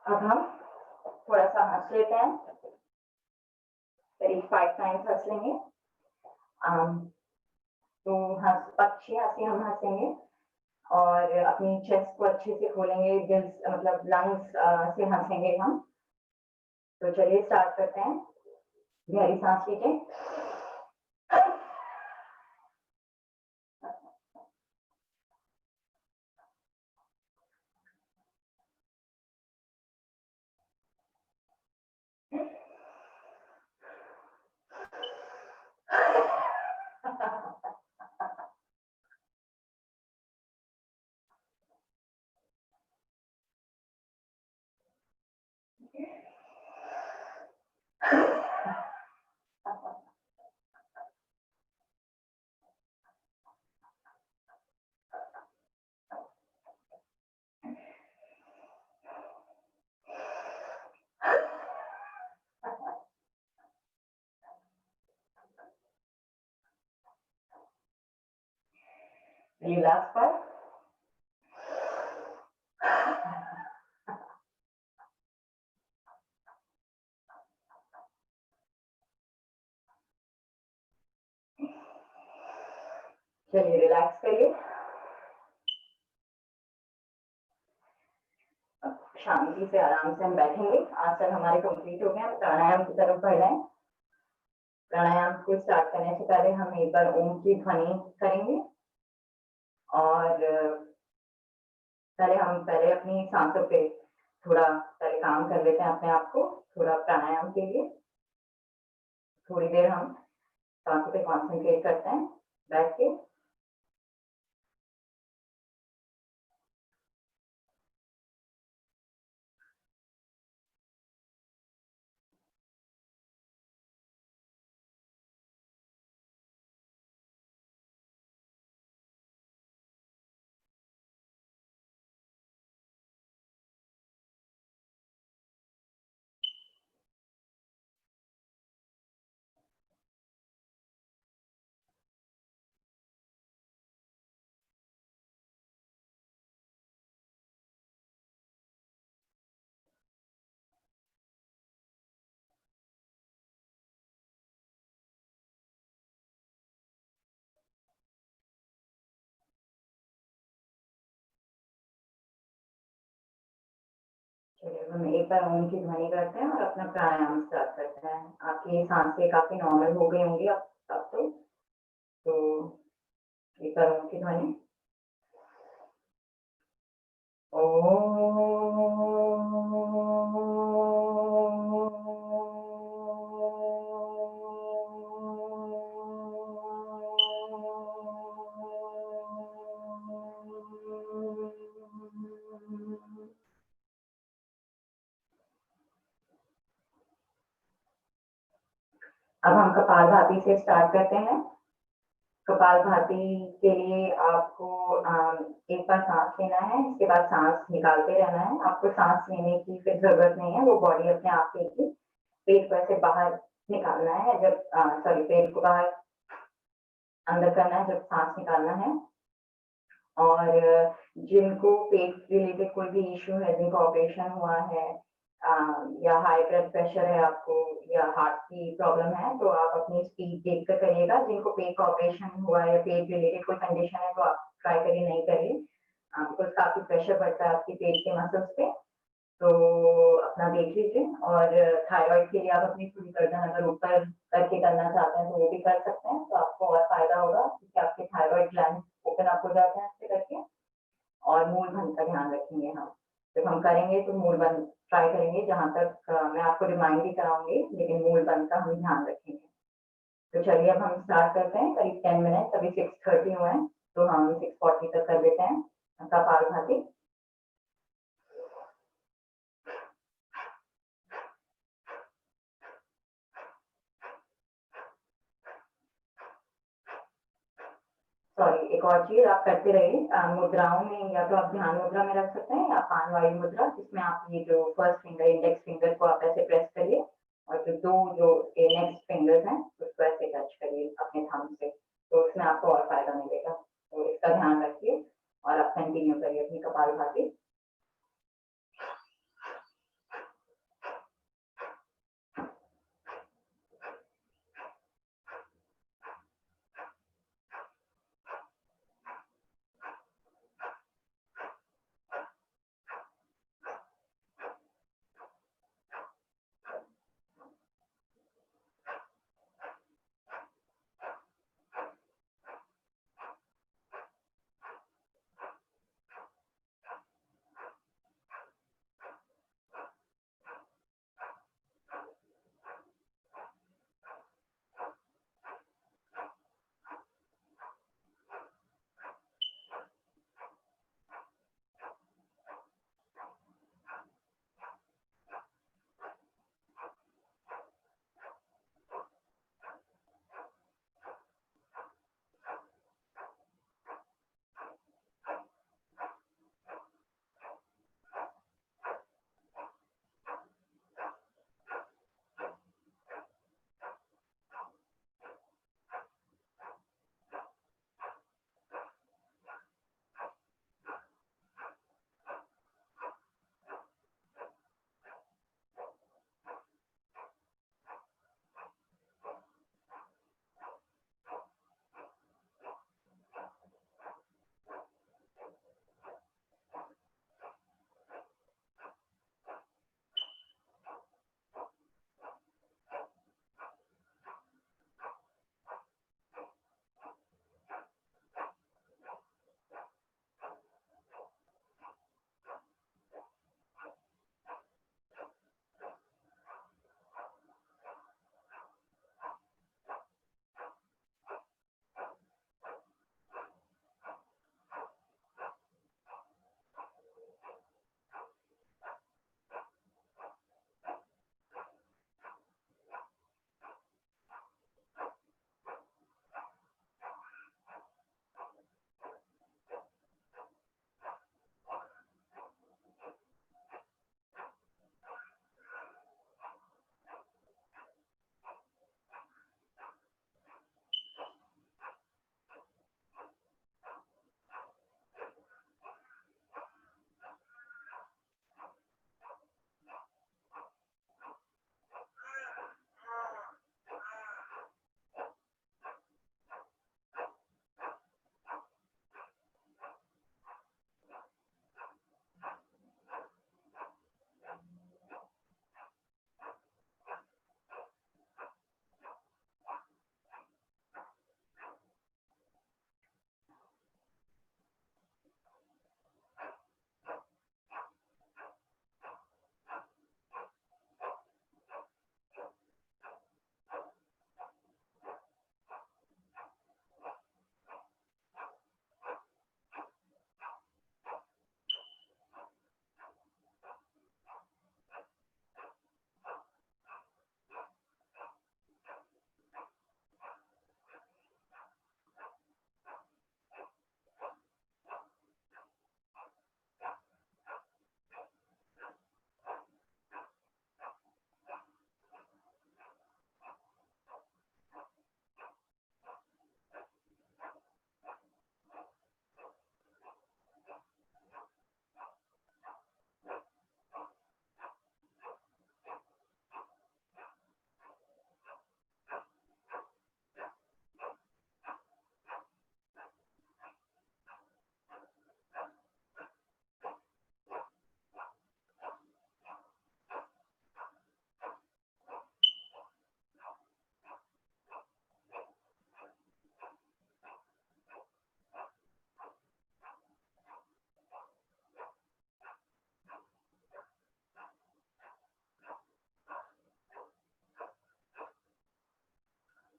अब हम थोड़ा सा हंस लेते हैं, करीब 5 टाइम्स हंस लेंगे। तो हंस अच्छी हंसी हम हंसेंगे और अपनी चेस्ट को अच्छे से खोलेंगे, दिल मतलब लंग्स से हंसेंगे हम। तो चलिए स्टार्ट करते हैं। गहरी सांस लीजिए, रिलैक्स पर। चलिए रिलैक्स करिए। शांति से आराम से हम बैठेंगे। आसन हमारे कंप्लीट हो गए हैं, प्राणायाम की तरफ बढ़ रहे हैं। प्राणायाम को स्टार्ट करने से पहले हम एक बार ओम की ध्वनि करेंगे और पहले अपनी सांसों पे थोड़ा पहले काम कर लेते हैं अपने आप को, थोड़ा प्राणायाम के लिए थोड़ी देर हम सांसों पे कॉन्सेंट्रेट करते हैं बैठ के। चलिए हम एक बार ओम की ध्वनि करते हैं और अपना प्राणायाम स्टार्ट करते हैं। आपकी सांसें काफी नॉर्मल हो गई होंगी अब तो एक बार ओम की ध्वनि। अब हम कपालभाति से स्टार्ट करते हैं। कपालभाति के लिए आपको एक बार सांस लेना है, इसके बाद सांस निकालते रहना है। आपको सांस लेने की फिर जरूरत नहीं है, वो बॉडी अपने आप लेगी। पेट को ऐसे बाहर निकालना है जब सॉरी पेट को बाहर अंदर करना है जब सांस निकालना है। और जिनको पेट रिलेटेड कोई भी इश्यू है, जिनको ऑपरेशन हुआ है या हाई ब्लड प्रेशर है आपको या हार्ट की प्रॉब्लम है, तो आप अपनी स्पीड देख कर करिएगा। जिनको पेट का ऑपरेशन हुआ है या पेट रिलेटेड कोई कंडीशन है तो आप ट्राई करिए नहीं करिए, बिकॉज काफी प्रेशर पड़ता है आपकी पेट के मसल्स पे। तो अपना देख लीजिए। और थायराइड के लिए आप अपनी पूरी गर्दन अगर ऊपर करके करना चाहते हैं तो वो भी कर सकते हैं, तो आपको और फायदा होगा क्योंकि आपके थायराइड ग्लैंड ओपन अप हो जाते हैं इससे करके। और मूल बंद का ध्यान रखेंगे हम जब हम करेंगे, तो मूल बंद ट्राई करेंगे। जहां तक मैं आपको रिमाइंड भी कराऊंगी, लेकिन मूल बंद का हम ध्यान रखेंगे। तो चलिए अब हम स्टार्ट करते हैं। करीब 10 मिनट, अभी 6:30 हुए हैं, तो हम 6:40 तक कर देते हैं कपालभाति। सॉरी, एक और चीज आप करते रहिए मुद्राओं में, या तो आप ध्यान मुद्रा में रख सकते हैं या पान वाली मुद्रा, जिसमें आप ये जो फर्स्ट फिंगर इंडेक्स फिंगर को आप ऐसे प्रेस करिए और जो नेक्स्ट फिंगर्स हैं उसको ऐसे टच करिए अपने थंब से, तो उसमें आपको और फायदा मिलेगा। तो इसका ध्यान रखिए और आप कंटिन्यू करिए अपनी कपालभाति।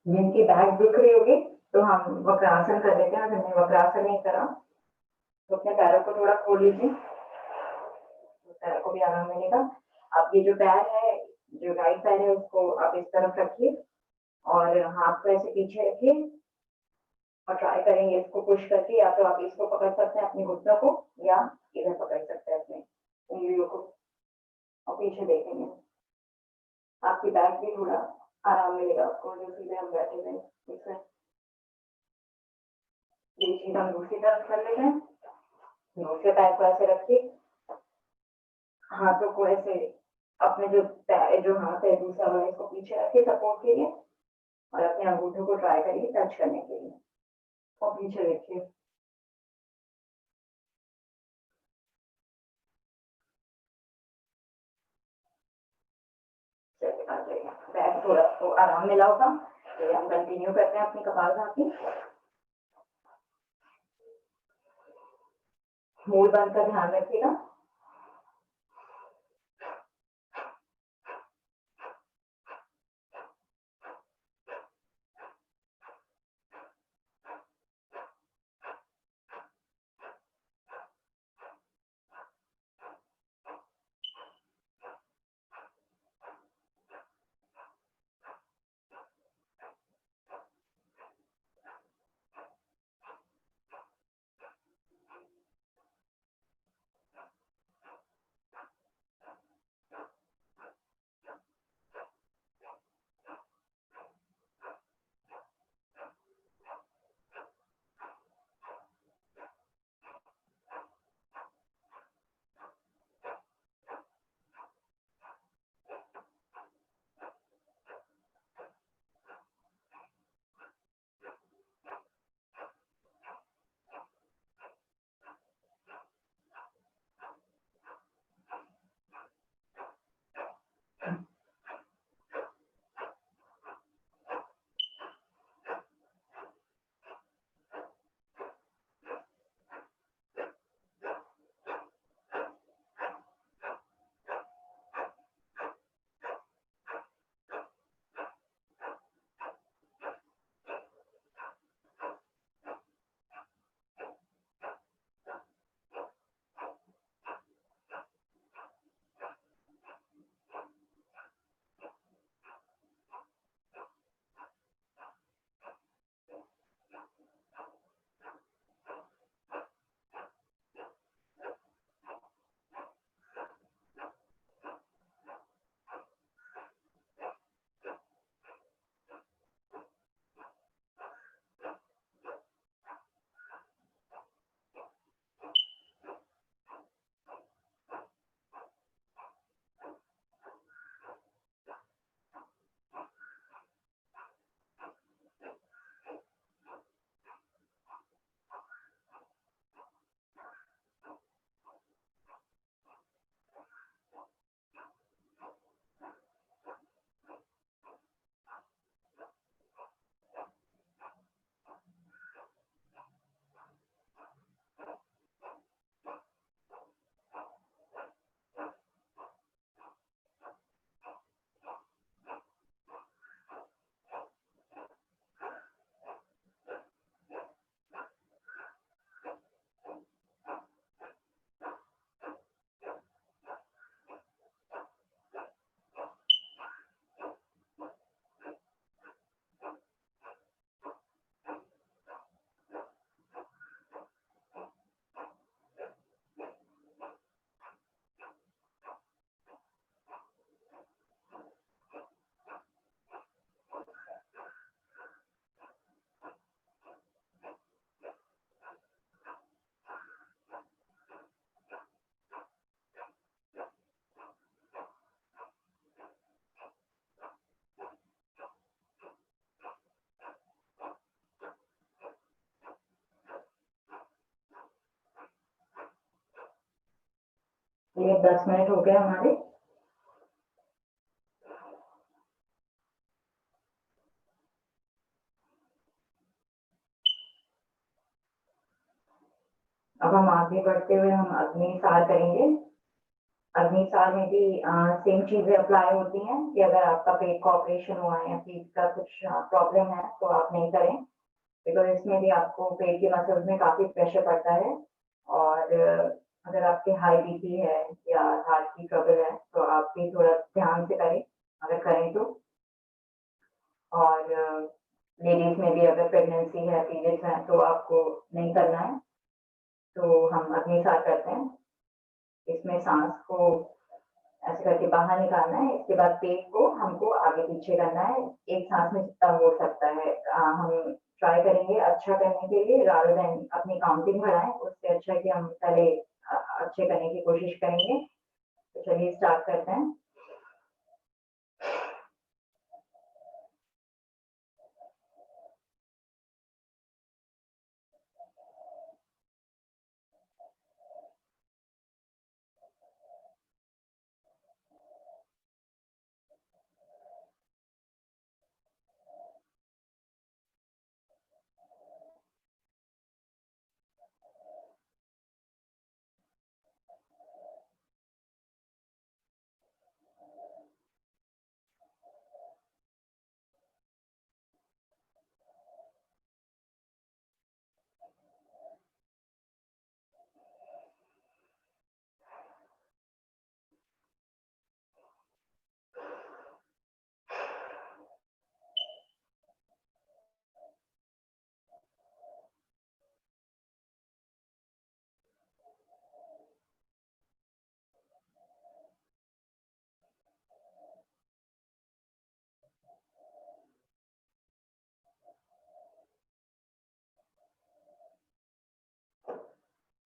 जिनकी बैक दुख रही होगी तो हम वक्रासन कर लेते हैं। अगर हमने वक्रासन नहीं करा तो अपने पैरों को थोड़ा खोल लीजिए, तो पैरों को भी आराम मिलेगा। अब ये जो पैर है, जो राइट पैर है उसको आप इस तरफ रखिए और हाथ को ऐसे पीछे रखिए और ट्राई करेंगे इसको पुश करके, या तो आप इसको पकड़ सकते हैं अपने घुटनों को, या इधर पकड़ सकते हैं अपने उंगलियों को और पीछे देखेंगे। आपकी बैक भी थोड़ा आराम मिलेगा आपको जो सीधे हम बैठे हुए हैं इसमें। ये चीज हम दूसरी तरफ कर लेते हैं। दूसरे पैर को ऐसे रखिए, हाथों को ऐसे अपने जो हाथ है दूसरा वाला इसको पीछे रखिए सपोर्ट के लिए, और अपने अंगूठों को ट्राई करिए टच करने के लिए और पीछे देखिए। चलिए आ जाइए, बैक थोड़ा तो आराम मिला होगा। तो हम कंटिन्यू करते हैं अपनी कपालभाति। मूल बंद का ध्यान रखिएगा। ये 10 मिनट हो गए हमारे। अब हम आगे बढ़ते हुए हम अग्निसार करेंगे। अग्निसार में भी सेम चीजें अप्लाई होती हैं कि अगर आपका पेट का ऑपरेशन हुआ है या पेट का कुछ प्रॉब्लम है तो आप नहीं करें, बिकॉज इसमें भी आपको पेट के मसल्स में काफी प्रेशर पड़ता है। और अगर आपके हाई बीपी है या हार्ट की ट्रबल है तो आप भी थोड़ा ध्यान से करें अगर करें तो। और लेडीज में भी अगर प्रेगनेंसी है पीरियड्स हैं तो आपको नहीं करना है। तो हम अग्निसार करते हैं। इसमें सांस को ऐसे करके बाहर निकालना है। इसके बाद पेट को हमको आगे पीछे करना है, एक सांस में जितना हो सकता है। हम ट्राई करेंगे अच्छा करने के लिए, रादर देन अपनी काउंटिंग बढ़ाएं, उससे अच्छा है कि हम पहले अच्छे करने की कोशिश करेंगे। तो चलिए स्टार्ट करते हैं।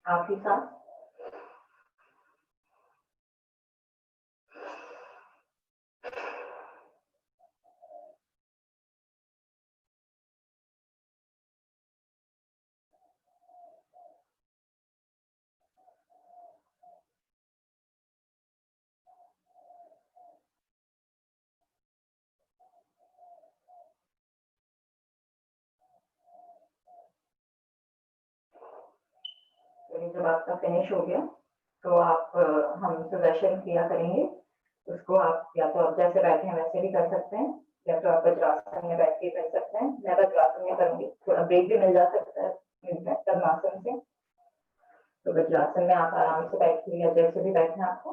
आखिरी सांस। चलिए जब आपका फिनिश हो गया तो आप हम सुदर्शन क्रिया करेंगे। उसको आप या तो आप जैसे बैठे हैं वैसे भी कर सकते हैं, या तो आप वज्रासन में बैठ के कर सकते हैं। मैं वज्रासन में करूंगी, थोड़ा ब्रेक भी मिल जा सकता है पद्मासन से। तो वज्रासन में आप आराम से बैठिए या जैसे भी बैठना आपको,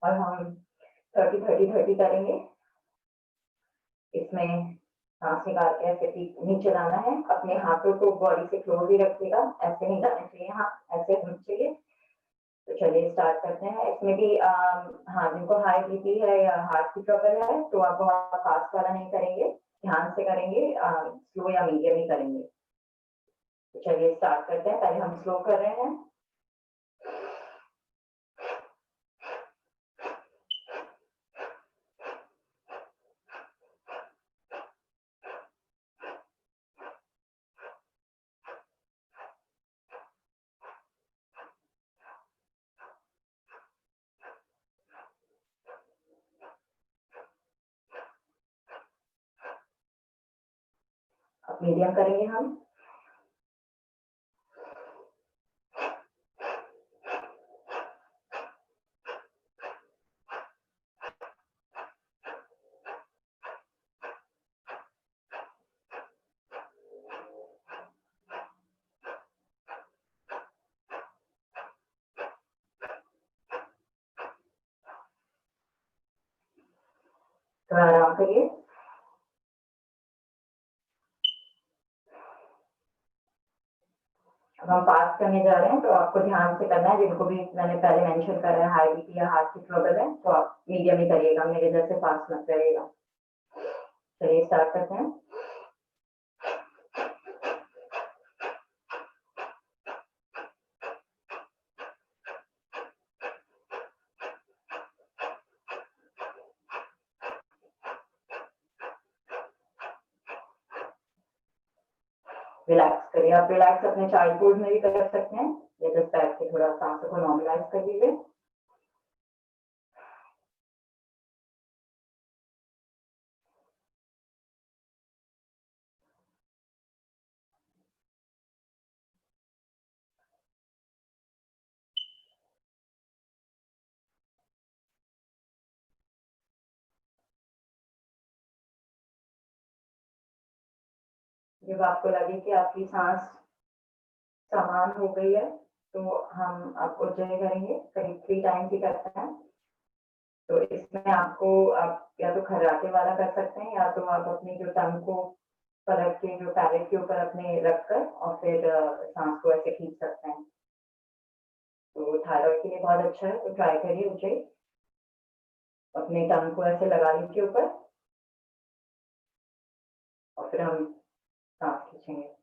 और हम 30-30-30 करेंगे। इसमें सांस निकाल के ऐसे नीचे लाना है, अपने हाथों को बॉडी से क्लोज ही रखिएगा, ऐसे नहीं जाना चाहिए, हाँ ऐसे होना चाहिए। तो चलिए स्टार्ट करते हैं। इसमें भी हाँ, जिनको हाई बीपी है या हार्ट की ट्रबल है तो आप बहुत फास्ट वाला नहीं करेंगे, ध्यान से करेंगे, स्लो या मीडियम ही करेंगे। तो चलिए स्टार्ट करते हैं। पहले हम स्लो कर रहे हैं। अब मीडियम करेंगे हम। थोड़ा आराम करिए। अब हम पास करने जा रहे हैं तो आपको ध्यान से करना है। जिनको भी मैंने पहले मेंशन करा है हाई बीपी या हार्ट की प्रॉब्लम है तो आप मीडियम ही करिएगा, मेरे जैसे फास्ट मत करिएगा। चलिए स्टार्ट करते हैं। रिलैक्स करिए। आप रिलैक्स अपने चाइल्ड पोज में भी कर सकते हैं, या जस्ट बैठ के थोड़ा सांसों को नॉर्मलाइज कर लीजिए। जब आपको लगे कि आपकी सांस समान हो गई है तो हम आपको उज्जय करेंगे, करीब 3 टाइम्स ही करते हैं। तो इसमें आपको आप या तो खर्राटे वाला कर सकते हैं, या तो आप अपनी जो टंग को पलट के जो पैलेट के ऊपर अपने रखकर और फिर सांस को ऐसे खींच सकते हैं। तो थायराइड के लिए बहुत अच्छा है, तो ट्राई करिए उज्जय। अपने टंग को ऐसे लगा लीजिए ऊपर और फिर हम सांस खींचेंगे।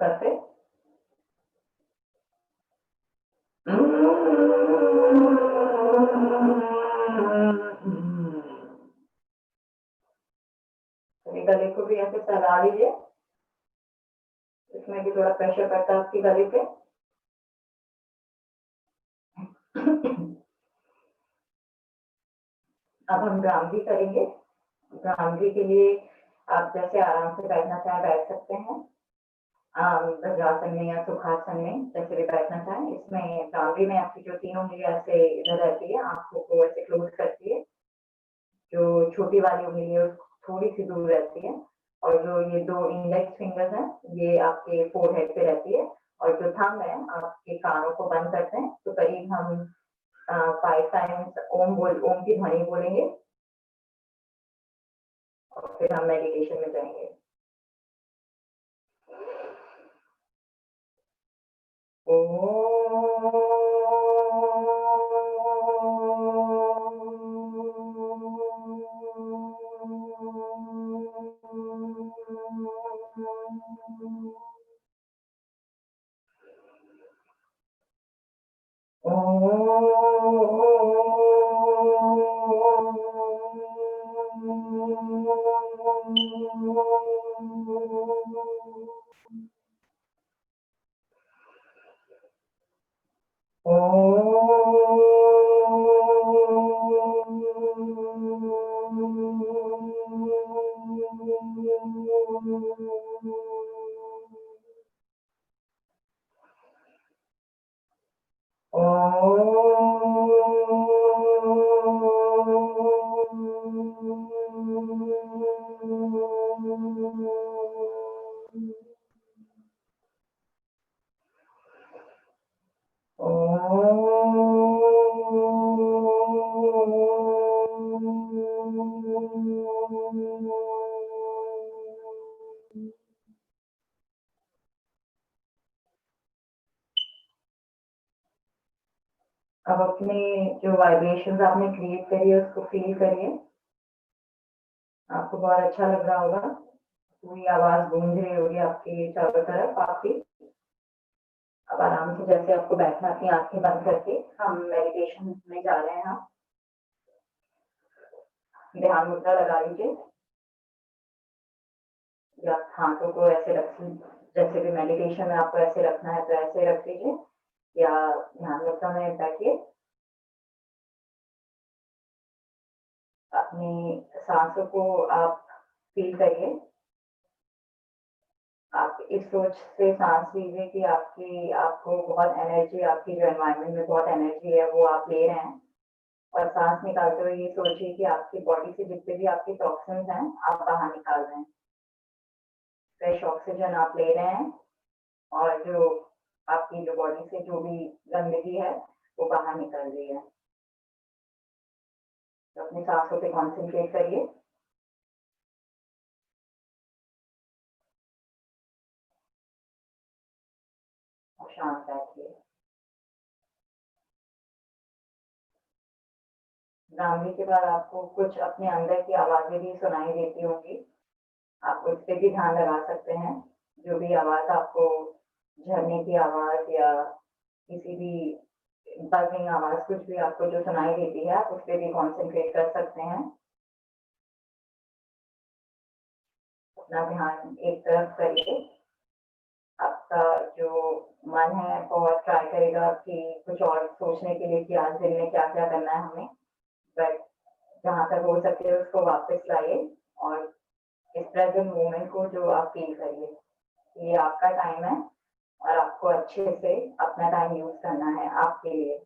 करते गले को भी ऐसे फैला लीजिए, इसमें भी थोड़ा प्रेशर पड़ता है आपकी गले पे। अब हम भ्रामरी करेंगे। भ्रामरी के लिए आप जैसे आराम से बैठना चाहें बैठ सकते हैं, वज्रासन में या सुखासन में, जैसे भी बैठना चाहें। इसमें भ्रामरी में आपकी जो तीनों उंगलियां ऐसे इधर रहती है, आंखों को ऐसे क्लोज करती है, जो छोटी वाली उंगली है थोड़ी सी दूर रहती है, और जो ये दो इंडेक्स फिंगर्स हैं ये आपके फोरहेड पे रहती है, और जो थंब है आपके कानों को बंद करते हैं। तो करीब हम 5 टाइम्स ओम की ध्वनि बोलेंगे और फिर हम मेडिटेशन में जाएंगे। अब अपने जो वाइब्रेशंस आपने क्रिएट करी है उसको फील करिए। आपको बहुत अच्छा लग रहा होगा, पूरी आवाज गूंज रही होगी आपके चारों तरफ काफी। अब आराम से जैसे आपको बैठना, अपनी आंखें बंद करके हम मेडिटेशन में जा रहे हैं। हम ध्यान मुद्रा लगा लीजिए, या हाथों को ऐसे रख, जैसे भी मेडिटेशन में आपको ऐसे रखना है तो ऐसे रख लीजिए, या ध्यान मुद्रा में बैठिए। अपनी सांसों को आप फील करिए। आप इस सोच से सांस लीजिए कि आपको बहुत एनर्जी, आपकी जो एनवायरनमेंट में बहुत एनर्जी है वो आप ले रहे हैं, और सांस निकालते हुए ये सोचिए कि आपकी बॉडी से जितने भी आपके टॉक्सिन्स हैं आप बाहर निकाल रहे हैं। फ्रेश ऑक्सीजन आप ले रहे हैं, और जो आपकी जो बॉडी से जो भी गंदगी है वो बाहर निकल रही है। तो अपनी सांसों पे कॉन्सेंट्रेट करिए। और शांत बैठिए। भ्रामरी के बाद आपको कुछ अपने अंदर की आवाजें भी सुनाई देती होंगी, आप उस पर भी ध्यान लगा सकते हैं। जो भी आवाज आपको, झरने की आवाज या किसी भी बजिंग आवाज, कुछ भी आपको जो सुनाई देती है आप उस पर भी कॉन्सेंट्रेट कर सकते हैं। अपना ध्यान एक तरफ करिए। आपका जो मन है बहुत ट्राई करेगा कि कुछ और सोचने के लिए कि आज दिन में क्या क्या करना है हमें, बट जहाँ तक हो सके उसको वापस लाइए, और इस प्रेजेंट मोमेंट को जो आप फील करिए, ये आपका टाइम है और आपको अच्छे से अपना टाइम यूज करना है आपके लिए।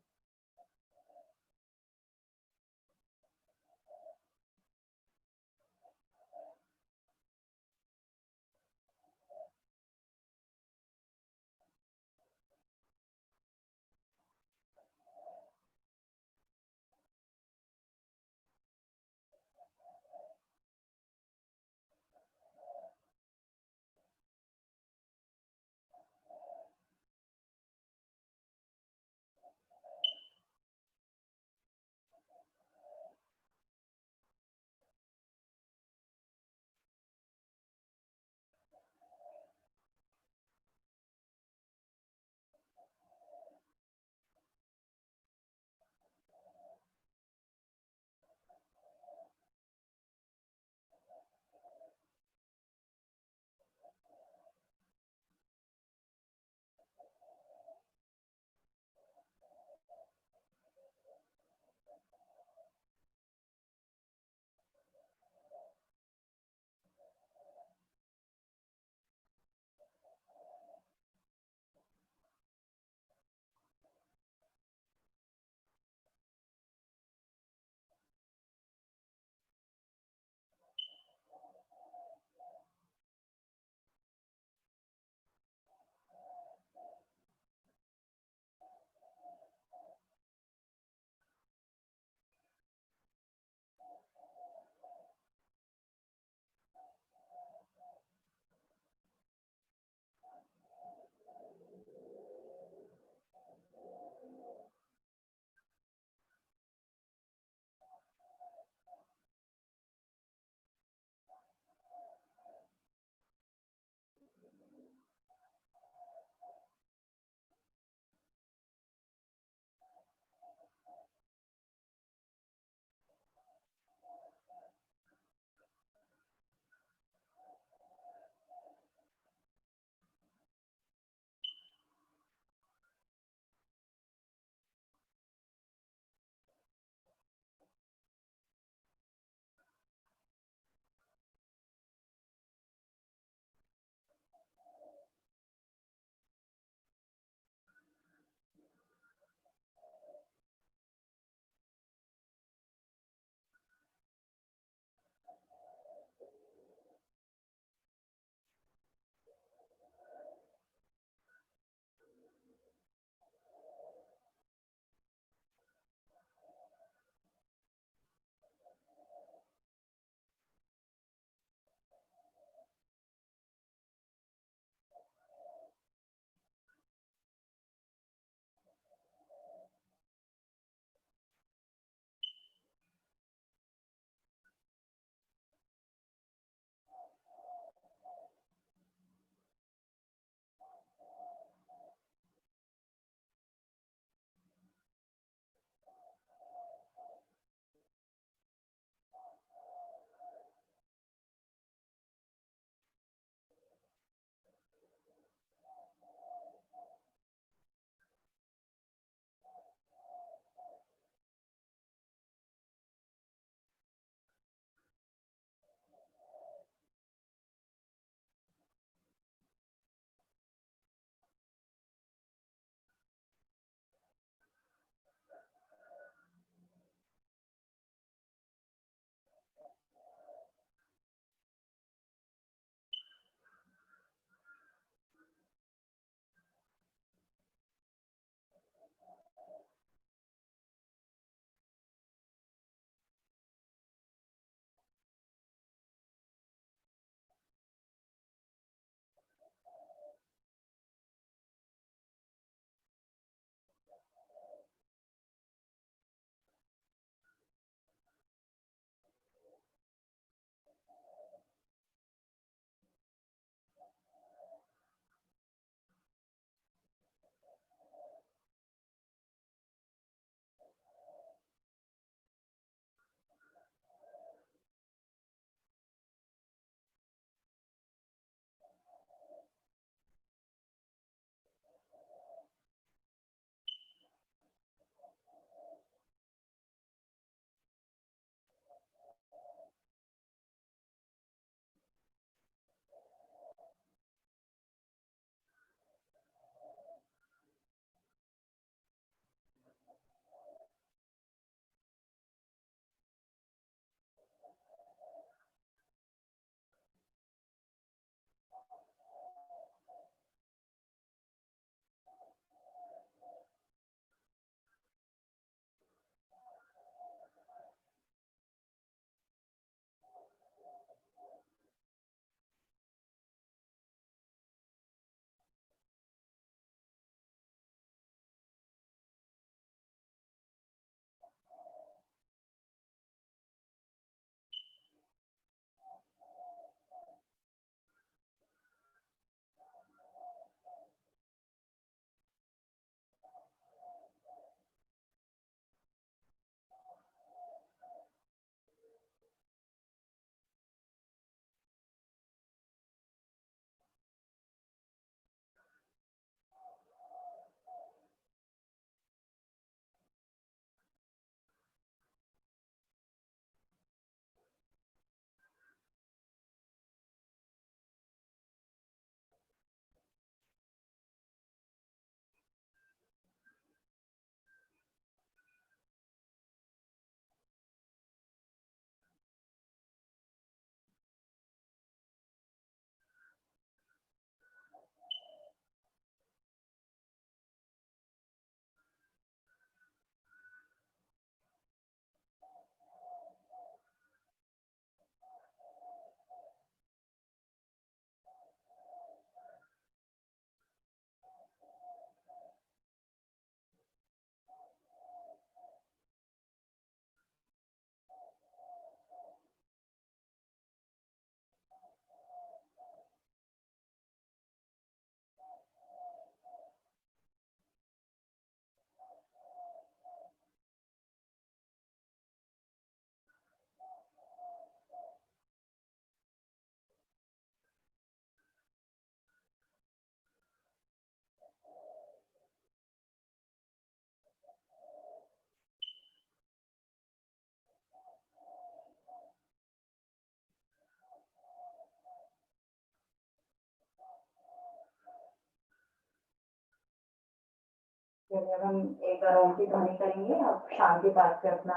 चलिए अब हम एक बार ओम की ध्वनि करेंगे। अब शांति पाठ से अपना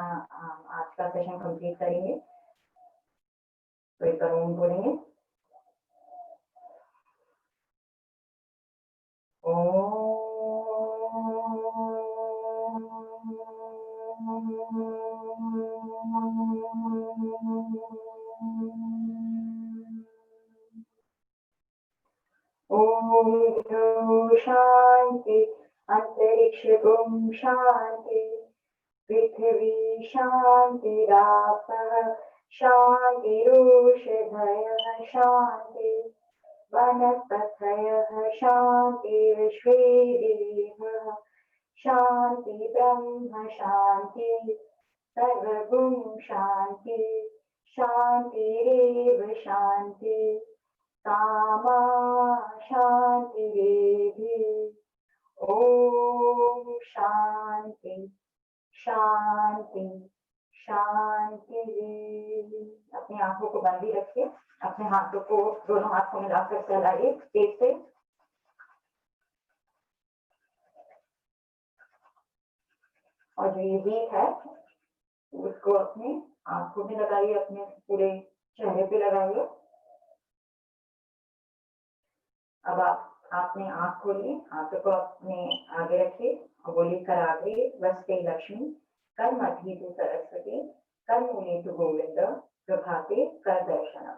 आज का सेशन कंप्लीट करेंगे। तो एक बार ओम बोलेंगे। ओम शांति, अंतरिक्ष ओम शांति, पृथ्वी शांतिरापः शांतिरोषधयः शांति, वनस्पतयः शांति, विश्वे देवः शांति, ब्रह्म शांति, सर्वगुण शांति, शांतिरेव शांति, कामा शांतिरेधि। ओम शांति शांति शांति। अपनी आंखों को बंद ही रखिए, अपने हाथों को दोनों हाथों में मिलाकर चलाइए तेज से। और जो ये हीट है उसको अपने आंखों में लगाइए, अपने पूरे चेहरे पे लगाइए। अब आपने आंख खोलिए, हाथों को अपने आगे रखिए और बोलिए कराग्रे वस्ते लक्ष्मी, कर मध्य तु सरस्वती, कर मूले तु गोविंद, प्रभाते कर दर्शनम।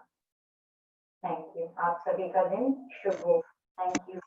Thank you. आप सभी का दिन शुभ हो। Thank you.